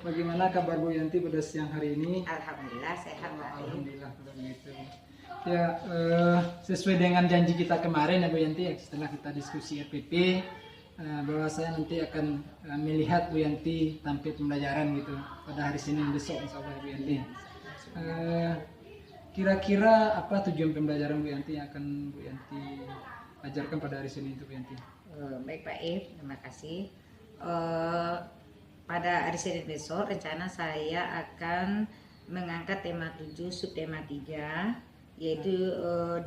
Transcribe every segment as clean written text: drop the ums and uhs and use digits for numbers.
bagaimana kabar Bu Yanti pada siang hari ini? Alhamdulillah sehat Pak. Alhamdulillah kalau begitu. Ya, sesuai dengan janji kita kemarin ya Bu Yanti, setelah kita diskusi RPP, bahwa saya nanti akan melihat Bu Yanti tampil pembelajaran gitu pada hari Senin besok insya Allah Bu Yanti. Kira-kira apa tujuan pembelajaran Bu Yanti yang akan Bu Yanti ajarkan pada hari Senin itu Bu Yanti? Baik Pak If, terima kasih. Pada hari Senin besok rencana saya akan mengangkat tema 7 subtema 3, yaitu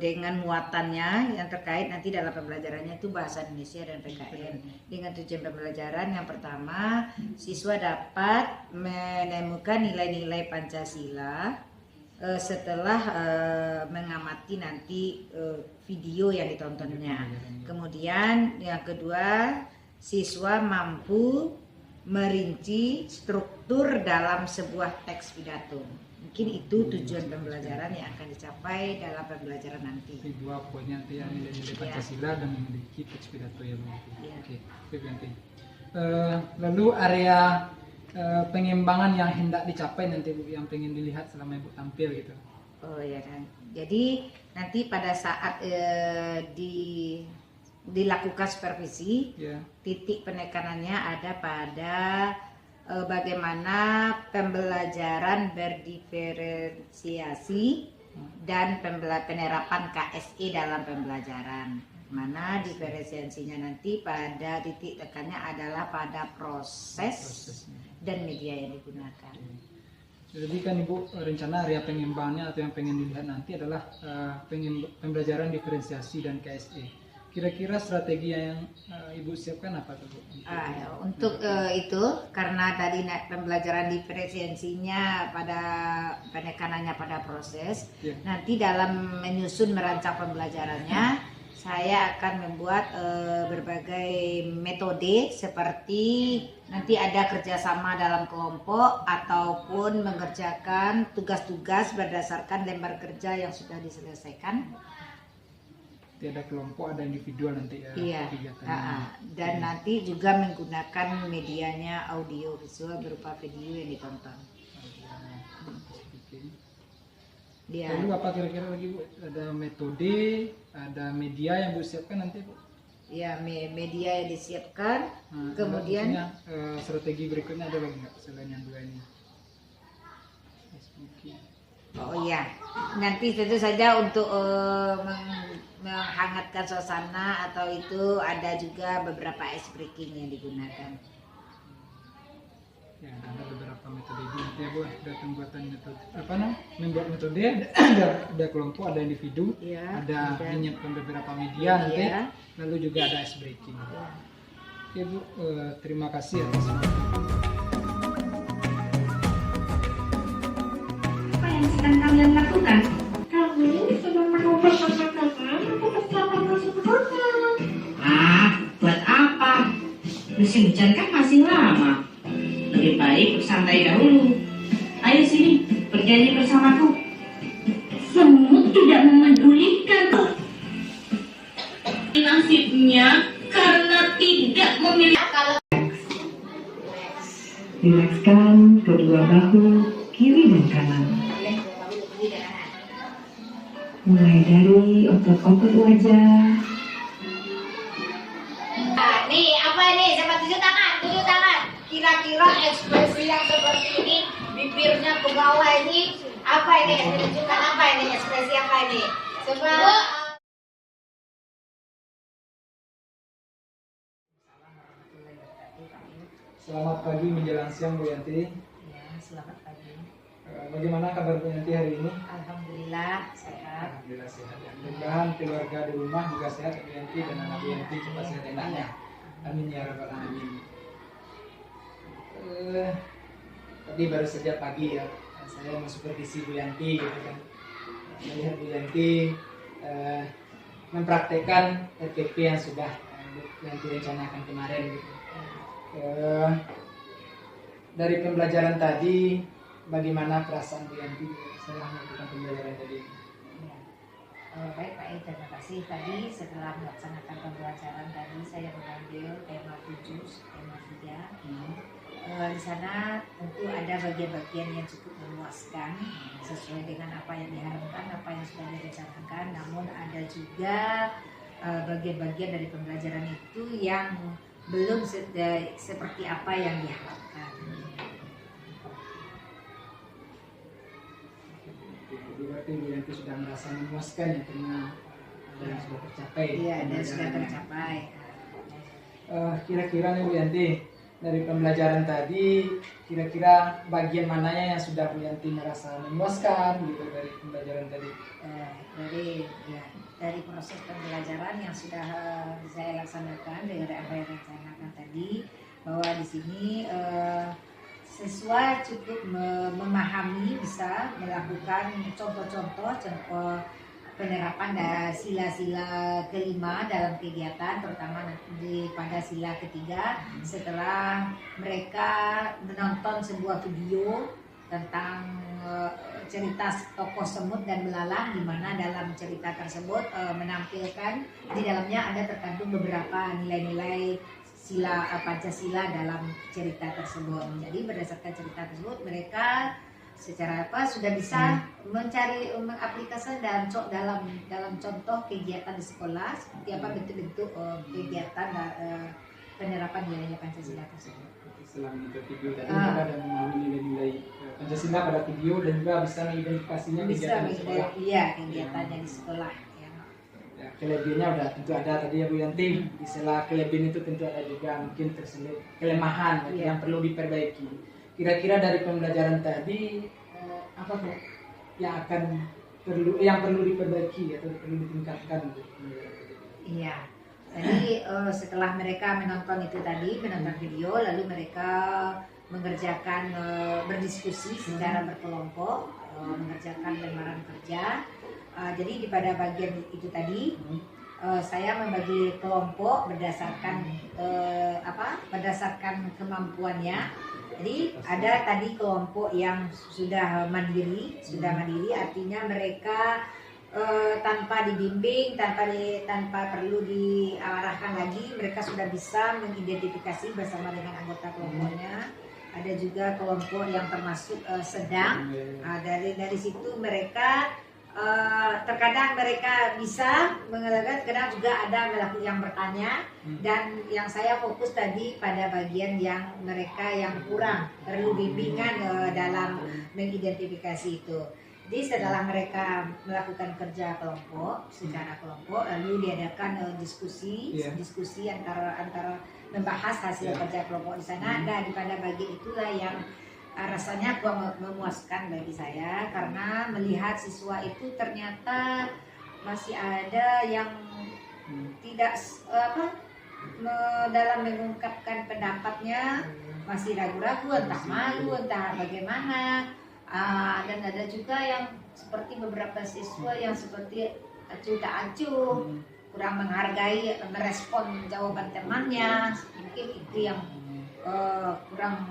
dengan muatannya yang terkait nanti dalam pembelajarannya itu bahasa Indonesia dan PKN. Dengan tujuan pembelajaran yang pertama, siswa dapat menemukan nilai-nilai Pancasila setelah mengamati nanti video yang ditontonnya. Kemudian yang kedua, siswa mampu merinci struktur dalam sebuah teks pidato. Mungkin itu tujuan pembelajaran yang akan dicapai dalam pembelajaran nanti. Dua poinnya nanti yang nilai-nilai Pancasila dan memiliki teks pidato yang Ya. Oke, itu nanti. Lalu area pengembangan yang hendak dicapai nanti Bu, yang pengen dilihat selama Ibu tampil gitu. Oh ya kan. Jadi nanti pada saat dilakukan supervisi, Ya. titik penekanannya ada pada bagaimana pembelajaran berdiferensiasi dan penerapan KSE dalam pembelajaran. Mana diferensiasinya nanti pada titik tekannya adalah pada proses dan media yang digunakan. Jadi kan Ibu rencana area pengembangannya atau yang pengen dilihat nanti adalah pembelajaran diferensiasi dan KSE. Kira-kira strategi yang Ibu siapkan apa tuh Bu? Untuk itu karena tadi pembelajaran diferensiasinya pada penekanannya pada proses, nanti dalam menyusun merancang pembelajarannya saya akan membuat berbagai metode seperti nanti ada kerjasama dalam kelompok ataupun mengerjakan tugas-tugas berdasarkan lembar kerja yang sudah diselesaikan. Ada kelompok, ada individual nanti ya. Iya. Dan nanti juga menggunakan medianya audio visual berupa video yang ditonton. Dia. Lalu apa kira-kira lagi Bu? Ada metode, ada media yang Bu siapkan nanti Bu? Ya, media yang disiapkan. Kemudian strategi berikutnya ada lagi nggak selain yang dua ini? Oh iya, nanti tentu saja untuk menghangatkan suasana atau itu ada juga beberapa ice breaking yang digunakan. Ya, ada beberapa metode itu nanti ya Bu, ada pembuatan metode membuat metode, ada kelompok, ada individu, ada menyiapkan beberapa media nanti, lalu juga ada ice breaking. Oke Bu, terima kasih atas apa yang sedang kalian lakukan? Kami sedang mengumpul makanan untuk persiapan musim hujan. Buat apa? Musim hujan kan masih lama. Lebih baik bersantai dahulu. Ayo sini, bernyanyi bersamaku. Semut tidak memedulikan. Nasibnya karena tidak memiliki. Rilekskan kedua bahu kiri dan kanan. Mulai dari otot-otot wajah. Nih, apa ini? Sama tunjuk tangan, tunjuk tangan. Kira-kira ekspresi yang seperti ini, bibirnya ke bawah ini, apa ini? Menunjukkan apa ini? Ekspresi apa ini? Coba. Selamat pagi menjelang siang Bu Yanti. Ya, selamat pagi. Bagaimana kabar Bu Yanti hari ini? Alhamdulillah sehat. Alhamdulillah sehat ya. Mudah-mudahan keluarga di rumah juga sehat Bu Yanti dan anak Bu Yanti cepat sehat enaknya. Amin ya rabbal alamin. Tadi baru saja pagi ya, saya mau supervisi Bu Yanti gitu kan. Melihat Bu Yanti mempraktekkan RPP yang sudah yang direncanakan kemarin gitu. Dari pembelajaran tadi, bagaimana perasaan Bu Yanti setelah melakukan pembelajaran tadi? Baik Pak E, terima kasih. Tadi setelah melaksanakan pembelajaran tadi saya mengambil tema 7, tema 3. di sana tentu ada bagian-bagian yang cukup memuaskan sesuai dengan apa yang diharapkan, apa yang sudah direncanakan. Namun ada juga bagian-bagian dari pembelajaran itu yang belum seperti apa yang diharapkan. Jadi berarti Bu Yanti sudah merasa memuaskan ya karena ada yang sudah tercapai. Iya, dan sudah tercapai. Kira-kira nih Bu Yanti, dari pembelajaran tadi, kira-kira bagian mananya yang sudah Bu Yanti merasa memuaskan gitu dari pembelajaran tadi? Dari proses pembelajaran yang sudah saya laksanakan dengan apa yang saya laksanakan tadi, bahwa di sini siswa cukup memahami, bisa melakukan contoh-contoh penerapan sila-sila kelima dalam kegiatan, terutama pada sila ketiga, setelah mereka menonton sebuah video tentang cerita tokoh semut dan belalang, di mana dalam cerita tersebut menampilkan di dalamnya ada terkandung beberapa nilai-nilai sila Pancasila dalam cerita tersebut. Jadi berdasarkan cerita tersebut mereka secara sudah bisa mencari mengaplikasikan dalam contoh kegiatan di sekolah seperti apa bentuk-bentuk kegiatan penerapan nilai Pancasila tersebut. Setelah menonton video tadi kita ada memahami nilai-nilai Pancasila pada video dan juga bisa mengidentifikasinya kegiatan di sekolah. Iya, kegiatannya di sekolah. Ya, kelebihannya udah tentu ada tadi ya Bu Yanti. Di sela kelebihan itu tentu ada juga mungkin terselip kelemahan yang perlu diperbaiki. Kira-kira dari pembelajaran tadi apa Bu yang perlu diperbaiki atau perlu ditingkatkan? Iya. Jadi setelah mereka menonton video, lalu mereka mengerjakan berdiskusi secara berkelompok, mengerjakan lembaran kerja. Jadi pada bagian itu tadi saya membagi kelompok berdasarkan berdasarkan kemampuannya. Jadi ada tadi kelompok yang sudah mandiri artinya mereka tanpa dibimbing, tanpa perlu diarahkan lagi, mereka sudah bisa mengidentifikasi bersama dengan anggota kelompoknya. Ada juga kelompok yang termasuk sedang. Dari situ mereka terkadang mereka bisa mengerjakan, kadang juga ada yang bertanya, dan yang saya fokus tadi pada bagian yang mereka yang kurang perlu bimbingan dalam mengidentifikasi itu. Jadi setelah mereka melakukan kerja kelompok secara kelompok, lalu diadakan diskusi antara membahas hasil kerja kelompok di sana. Dan pada bagian itulah yang rasanya memuaskan bagi saya, karena melihat siswa itu ternyata masih ada yang tidak dalam mengungkapkan pendapatnya masih ragu-ragu, entah malu, entah bagaimana. Dan ada juga yang seperti beberapa siswa yang seperti acuh tak acuh, kurang menghargai, merespon jawaban temannya. Mungkin itu yang kurang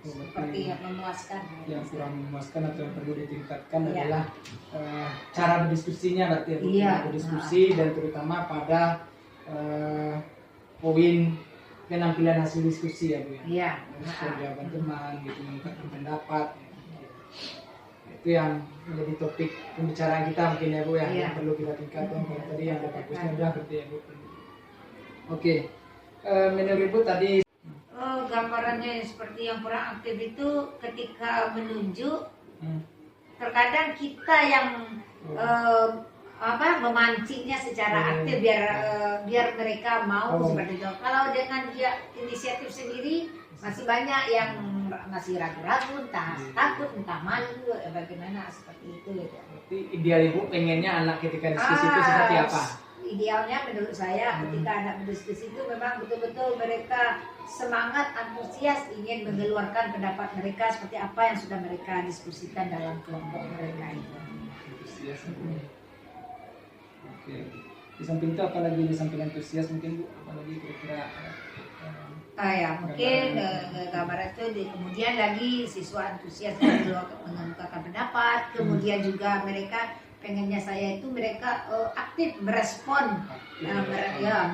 seperti yang memuaskan. Yang kurang memuaskan atau yang perlu ditingkatkan adalah cara berdiskusinya, berarti berdiskusi dan terutama pada poin penampilan hasil diskusi ya Bu ya. Iya. Jawaban teman gitu, mengungkapkan pendapat. Itu yang menjadi topik pembicaraan kita mungkin ya Bu ya, yang perlu kita tingkatkan. Kalau tadi yang ada bagusnya udah berarti ya Bu. Oke. Menurut Ibu tadi gambarannya seperti yang kurang aktif itu ketika menunjuk, terkadang kita yang memancingnya secara aktif biar mereka mau seperti itu. Kalau dengan dia inisiatif sendiri, masih banyak yang masih ragu-ragu, entah takut, entah malu, bagaimana seperti itu. Berarti ideal Ibu pengennya anak ketika diskusi itu seperti apa? Idealnya menurut saya ketika anak berdiskusi itu memang betul-betul mereka semangat, antusias, ingin mengeluarkan pendapat mereka seperti apa yang sudah mereka diskusikan dalam kelompok mereka itu. Antusias. Oke. Di samping itu apalagi di samping antusias mungkin Bu, apalagi kira-kira mungkin gambaran itu kemudian lagi siswa antusias mengemukakan pendapat, kemudian juga mereka pengennya saya itu mereka aktif merespon,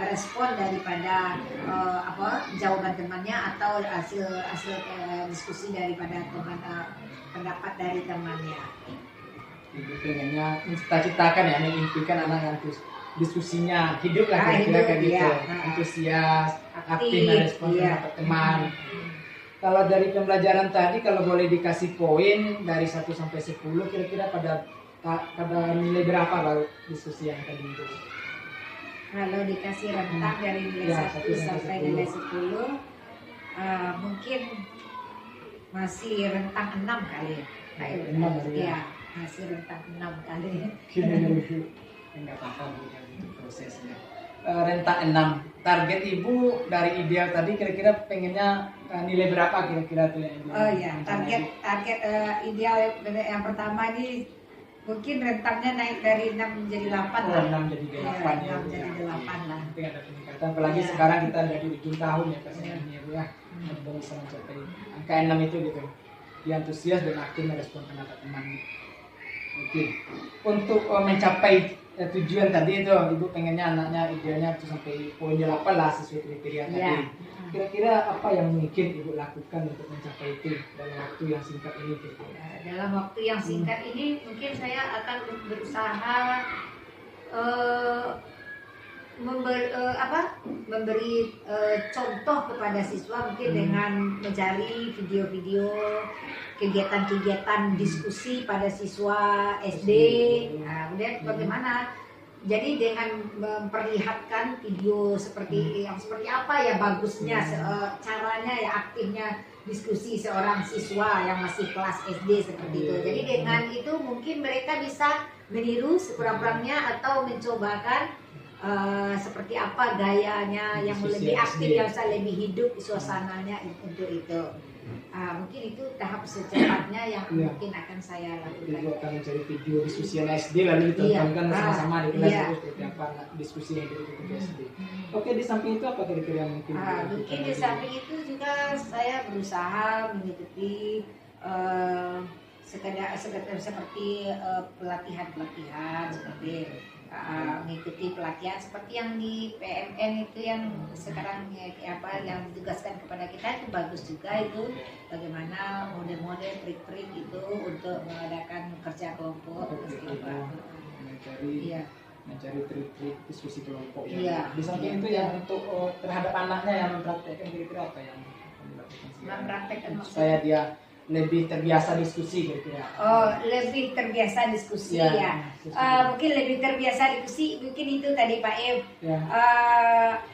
merespon daripada jawaban temannya atau hasil diskusi daripada teman, pendapat dari temannya. Ibu pengennya mencita-citakan ya, mengimpikan anak yang diskusinya hidup lah kira-kira kayak gitu, antusias, aktif merespon pendapat teman. Kalau dari pembelajaran tadi, kalau boleh dikasih poin dari 1 sampai 10, kira-kira pada nilai berapa baru diskusi yang tadi itu? Kalau dikasih rentang dari nilai 1 sampai nilai 10, mungkin masih rentang 6 kali. Ya, masih rentang 6 kali. Enggak apa-apa Bu, itu prosesnya. Rentang 6. Target Ibu dari ideal tadi kira-kira pengennya nilai berapa kira-kira tuh yang ideal? Oh ya, target ideal yang pertama ini mungkin rentangnya naik dari 6 menjadi 8 lah. 6 jadi 8 ya. 6 jadi 8 lah. Mungkin ada peningkatan, apalagi sekarang kita ada di ujung tahun ya pastinya Bu ya. Kita bisa mencapai angka 6 itu gitu. Dia antusias dan aktif merespon pendapat teman. Oke. Untuk mencapai tujuan tadi itu, Ibu pengennya anaknya idealnya itu sampai poinnya 8 lah sesuai kriteria tadi. Kira-kira apa yang mungkin Ibu lakukan untuk mencapai itu dalam waktu yang singkat ini? Dalam waktu yang singkat ini mungkin saya akan berusaha memberi contoh kepada siswa mungkin dengan mencari video-video kegiatan-kegiatan diskusi pada siswa SD. Nah, kemudian bagaimana? Jadi dengan memperlihatkan video seperti apa ya bagusnya caranya ya aktifnya diskusi seorang siswa yang masih kelas SD seperti itu. Jadi dengan itu mungkin mereka bisa meniru sekurang-kurangnya atau mencobakan seperti apa gayanya yang lebih aktif, yang lebih hidup suasananya untuk itu. Mungkin itu tahap secepatnya yang mungkin akan saya lakukan. Ibu akan mencari video diskusi SD lalu ditontonkan bersama-sama di kelas itu seperti apa diskusi yang diikuti di SD. Oke, di samping itu apa kira-kira yang mungkin? Mungkin di samping itu juga saya berusaha mengikuti seperti pelatihan-pelatihan seperti mengikuti pelatihan seperti yang di PMN itu yang sekarang yang ditugaskan kepada kita itu bagus juga itu bagaimana model-model trik-trik itu untuk mengadakan kerja kelompok mencari trik-trik diskusi kelompok. Di samping itu yang untuk terhadap anaknya yang mempraktekkan kira-kira apa yang mempraktekkan supaya dia lebih terbiasa diskusi kira-kira. Lebih terbiasa diskusi ya. Mungkin lebih terbiasa diskusi mungkin itu tadi Pak Ev.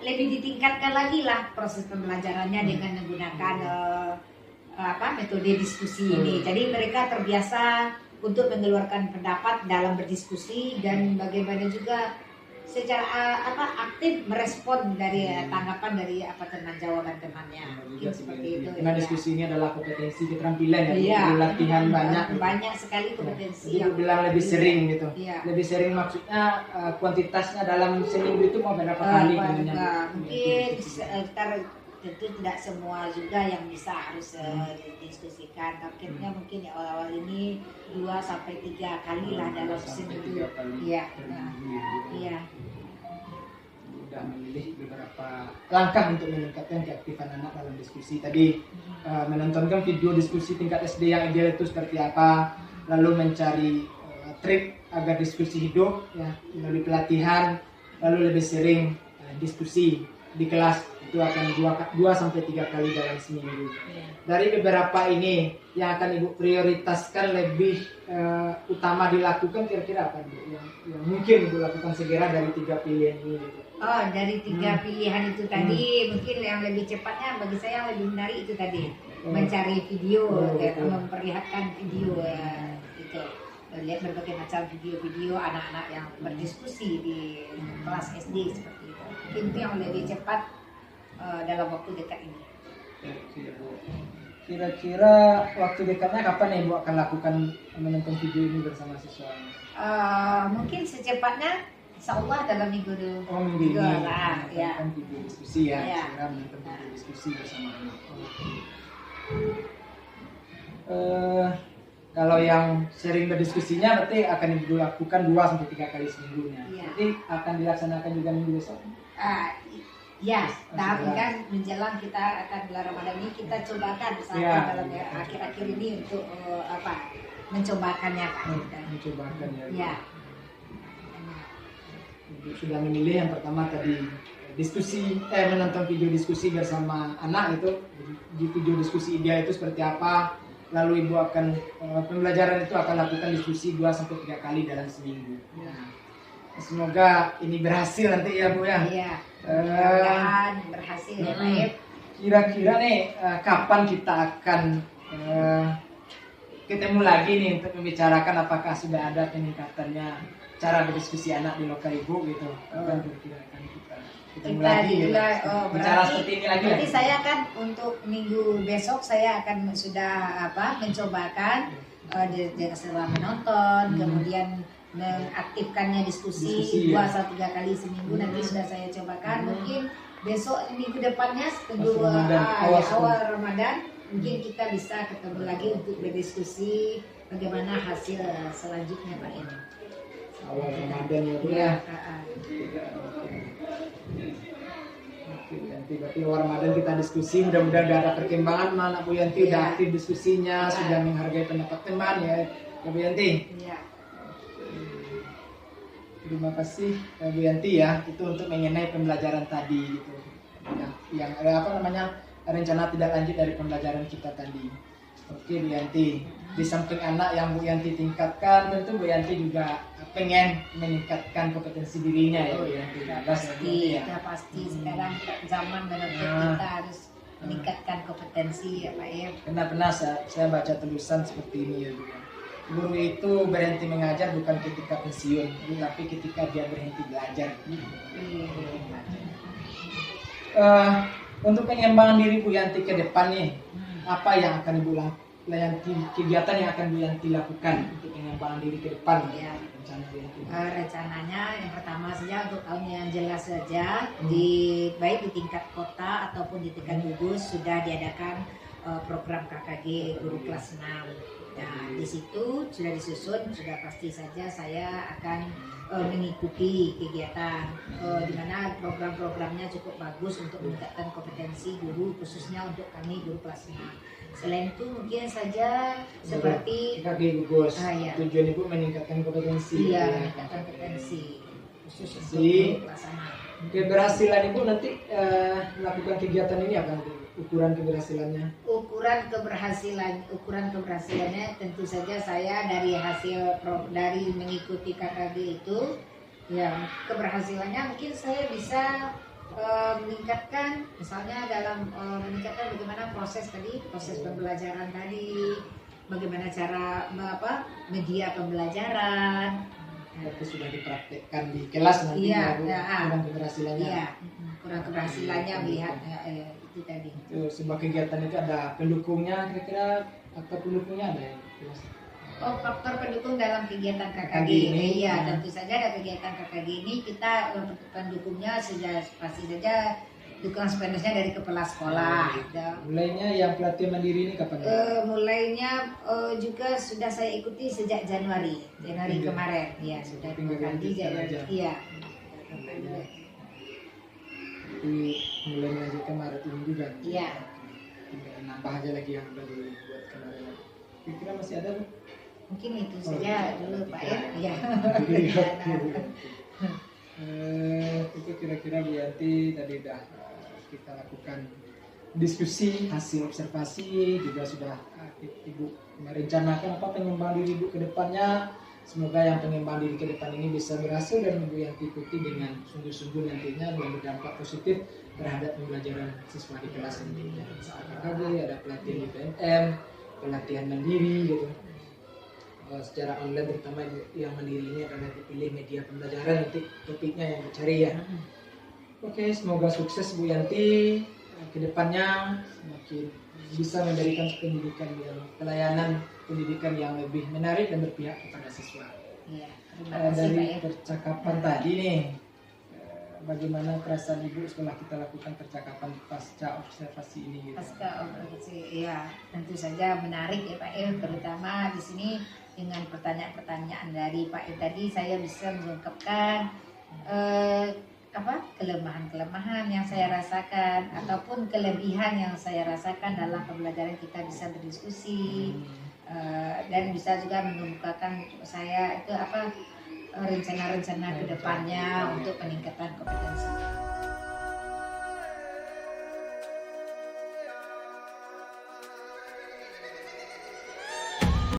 Lebih ditingkatkan lagi lah proses pembelajarannya dengan menggunakan metode diskusi ini. Jadi mereka terbiasa untuk mengeluarkan pendapat dalam berdiskusi dan bagaimana juga secara aktif merespon dari tanggapan dari jawaban temannya. Mungkin seperti itu. Karena diskusi ini adalah kompetensi keterampilan latihan banyak sekali kompetensi. Jadi bilang lebih sering gitu. Lebih sering maksudnya kuantitasnya dalam seminggu itu mau berapa kali? Mungkin tentu tidak semua juga yang bisa harus didiskusikan. Targetnya mungkin ya awal-awal ini 2 sampai 3 kali lah dalam seminggu. Iya. Sudah memilih beberapa langkah untuk meningkatkan keaktifan anak dalam diskusi. Tadi menontonkan video diskusi tingkat SD yang ideal itu seperti apa, lalu mencari trik agar diskusi hidup, melalui pelatihan, lalu lebih sering diskusi di kelas itu akan 2 sampai 3 kali dalam seminggu. Dari beberapa ini yang akan Ibu prioritaskan lebih utama dilakukan kira-kira apa yang mungkin Ibu lakukan segera dari 3 pilihan ini? Dari 3 pilihan itu tadi mungkin yang lebih cepatnya bagi saya yang lebih menarik itu tadi mencari video, memperlihatkan video itu. Lihat berbagai macam video-video anak-anak yang berdiskusi di kelas SD seperti itu. Mungkin itu yang lebih cepat dalam waktu dekat ini. Kira-kira waktu dekatnya kapan Ibu akan lakukan menonton video ini bersama siswa? Mungkin secepatnya, insya Allah dalam minggu ini lah. Video diskusi segera menonton video diskusi bersama anak. Kalau yang sering berdiskusinya berarti akan dilakukan 2-3 kali seminggunya. Iya. Jadi akan dilaksanakan juga minggu besok. Ya, tapi Sudah. kan menjelang kita akan bulan Ramadan ini kita cobakan misalnya Ya. dalam akhir-akhir ini untuk mencobakannya Pak. Mencobakan ya. Ya. Ibu sudah memilih yang pertama tadi diskusi, menonton video diskusi bersama anak itu. Di video diskusi dia itu seperti apa. Lalu ibu akan pembelajaran itu akan lakukan diskusi 2-3 kali dalam seminggu. Nah, semoga ini berhasil nanti ya Bu ya. Iya. Mudah-mudahan berhasil ya Pak Ip. Kira-kira nih kapan kita akan ketemu lagi nih untuk membicarakan apakah sudah ada peningkatannya cara berdiskusi anak di lokal ibu gitu. Kapan kira-kira akan kita ketemu Kita lagi gitu. juga, Bicara seperti ini lagi. berarti saya kan untuk minggu besok saya akan sudah mencobakan setelah menonton, kemudian mengaktifkannya diskusi ya. 2-3 kali seminggu nanti sudah saya cobakan. Mungkin besok minggu depannya tunggu Ramadan, awal Ramadan mungkin kita bisa ketemu lagi untuk berdiskusi bagaimana hasil selanjutnya Pak Ip. Awal Ramadan ya Bu ya. Oke, nanti berarti awal Ramadan kita diskusi, mudah-mudahan udah ada perkembangan mana Bu Yanti udah Iya. aktif diskusinya, sudah menghargai pendapat teman ya Bu Yanti. Iya. Terima kasih Bu Yanti ya, itu untuk mengenai pembelajaran tadi gitu. Yang apa namanya rencana tidak lanjut dari pembelajaran kita tadi. Oke Bu Yanti, di samping anak yang Bu Yanti tingkatkan, tentu Bu Yanti juga pengen meningkatkan kompetensi dirinya ya Bu Yanti. Kita pasti sekarang zaman menuntut kita harus meningkatkan kompetensi ya Pak Ip. Karena pernah saya baca tulisan seperti ini ya Bu. Guru itu berhenti mengajar bukan ketika pensiun, tapi ketika dia berhenti belajar. Untuk pengembangan diri Bu Yanti ke depan nih, apa yang akan Ibu kegiatan yang akan Bu Yanti lakukan untuk pengembangan diri ke depan? Ya. Rencana Bu Yanti. Rencananya yang pertama saja untuk tahun yang jelas saja baik di tingkat kota ataupun di tingkat gugus sudah diadakan program KKG guru kelas 6. Nah, di situ sudah disusun, sudah pasti saja saya akan mengikuti kegiatan di mana program-programnya cukup bagus untuk meningkatkan kompetensi guru khususnya untuk kami guru kelas 6. Selain itu mungkin saja seperti KKG gugus. iya. Tujuan Ibu meningkatkan kompetensi. iya meningkatkan kompetensi khusus untuk Si- guru kelas 6. Keberhasilan Ibu nanti melakukan kegiatan ini apa nanti? Ukuran keberhasilannya? Ukuran keberhasilannya tentu saja saya dari hasil dari mengikuti KKG itu ya keberhasilannya mungkin saya bisa meningkatkan misalnya dalam meningkatkan bagaimana proses pembelajaran tadi, bagaimana cara media pembelajaran. Itu sudah dipraktekkan di kelas nanti Iya, Bu, ya, kurang keberhasilannya. Iya, kurang keberhasilannya melihat itu tadi. Itu sebuah kegiatan itu ada pendukungnya, kira-kira faktor pendukungnya ada ya? Oh, faktor pendukung dalam kegiatan KKG KKG ini, ini, ya ya. tentu saja ada kegiatan KKG ini kita pendukungnya pasti saja dukungan sepenuhnya dari kepala sekolah. Mulainya yang pelatihan mandiri ini kapan? Mulainya juga sudah saya ikuti sejak Januari Tinggal. kemarin, ya sudah Tinggal 2 kali lanjutkan Januari, aja. iya. Jadi mulai melanjutkan Maret ini juga. Iya. Tinggal nambah aja lagi yang udah dibuat kemarin. Kira-kira masih ada Bu? Mungkin itu saja dulu Pak ya. Iya. Itu kira-kira Bu Yanti tadi udah kita lakukan diskusi hasil observasi, juga sudah Ibu merencanakan apa pengembangan diri Ibu ke depannya. Semoga yang pengembangan diri ke depan ini bisa berhasil dan Ibu yang ikuti dengan sungguh-sungguh nantinya dan berdampak positif terhadap pembelajaran siswa di kelas nantinya. Saat KKG ada pelatihan di PNM, pelatihan mandiri gitu. Secara online terutama yang mandiri ini adalah dipilih media pembelajaran nanti topiknya yang dicari ya. Oke, semoga sukses Bu Yanti ke depannya semakin bisa memberikan pendidikan yang pelayanan pendidikan yang lebih menarik dan berpihak kepada siswa. Iya. Terima kasih Pak Dari ya. percakapan tadi nih bagaimana perasaan Ibu setelah kita lakukan percakapan pasca observasi ini gitu. Pasca observasi, ya tentu saja menarik ya Pak Il, terutama di sini dengan pertanyaan-pertanyaan dari Pak Il tadi saya bisa mengungkapkan kelemahan-kelemahan yang saya rasakan ataupun kelebihan yang saya rasakan dalam pembelajaran. Kita bisa berdiskusi dan bisa juga mengemukakan saya itu rencana-rencana kedepannya untuk peningkatan kompetensi